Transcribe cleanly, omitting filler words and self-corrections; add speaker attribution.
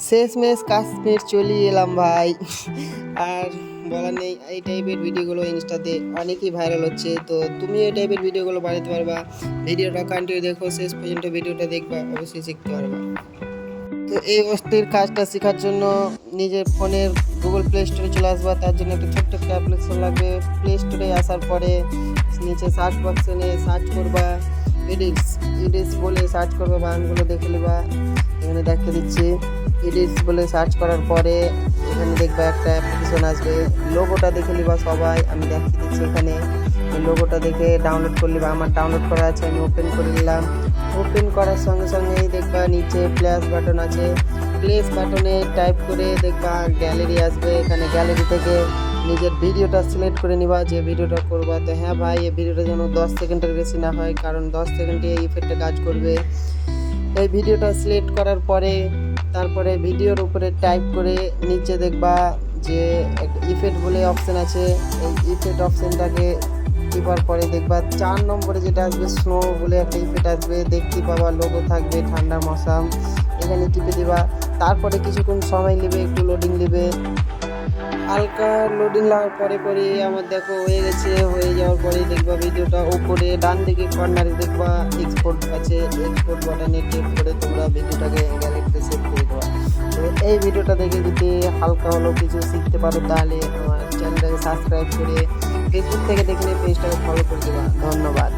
Speaker 1: শেষমেশ কাশ্মীর চলে এলাম ভাই। আর বলার নেই, এই টাইপের ভিডিওগুলো ইনস্টাতে অনেকই ভাইরাল হচ্ছে। তো তুমি এই টাইপের ভিডিওগুলো বানাতে পারবা। ভিডিওটা কন্টিনিউ দেখো, শেষ পর্যন্ত ভিডিওটা দেখবা, অবশ্যই শিখতে পারবা। তো এই অস্থির কাজটা শেখার জন্য নিজের ফোনের গুগল প্লে স্টোরে চলে আসবা। তার জন্য একটা ছোট্ট একটা অ্যাপ্লিকেশন লাগবে। প্লে স্টোরে আসার পরে নিচে সার্চ বক্সে নিয়ে সার্চ করবা এডিটস। এডিটস বলে সার্চ করবা, বানানগুলো দেখে নেবা। এখানে দেখে দিচ্ছি, এডিটস বলে সার্চ করার পরে এখানে দেখবা একটা অ্যাপ্লিকেশন আসবে। লোগোটা দেখে নিবা সবাই, আমি দেখিয়ে দিচ্ছি। এখানে এই লোগোটা দেখে ডাউনলোড করে নিবা। আমার ডাউনলোড করা আছে, আমি ওপেন করে নিলাম। ওপেন করার সঙ্গে সঙ্গেই দেখবা নিচে প্লাস বাটন আছে। প্লেস বাটনে টাইপ করে দেখবা গ্যালারি আসবে। এখানে গ্যালারি থেকে নিজের ভিডিওটা সিলেক্ট করে নিবা, যে ভিডিওটা করবা। তো হ্যাঁ ভাই, এই ভিডিওটা যেন 10 সেকেন্ডের বেশি না হয়, কারণ 10 সেকেন্ডে এই ইফেক্টটা কাজ করবে। এই ভিডিওটা সিলেক্ট করার পরে তারপরে ভিডিওর উপরে টাইপ করে নিচে দেখবা যে একটা ইফেক্ট বলে অপশান আছে। এই ইফেক্ট অপশানটাকে টিপার পরে দেখবা 4 নম্বরে যেটা আসবে স্নো বলে একটা ইফেক্ট আসবে, দেখতে পাবা। লোগো থাকবে ঠান্ডার মৌসুম, এখানে টিপে দিবা। তারপরে কিছুক্ষণ সময় নেবে, একটু লোডিং নেবে। হালকা লোডিং লাগার পরে আমার দেখো হয়ে গেছে। হয়ে যাওয়ার পরে দেখবা ভিডিওটা উপরে ডান দিকে কর্নারে দেখবা এক্সপোর্ট আছে। এক্সপোর্ট বাটনে ক্লিক করে তোমরা ভিডিওটাকে গ্যালারিতে সেভ করে দেওয়া। তো এই ভিডিওটা দেখে যদি হালকা হলেও কিছু শিখতে পারো, তাহলে আমার চ্যানেলটাকে সাবস্ক্রাইব করে ফেসবুক থেকে দেখলে পেজটাকে ফলো করে দেবা। ধন্যবাদ।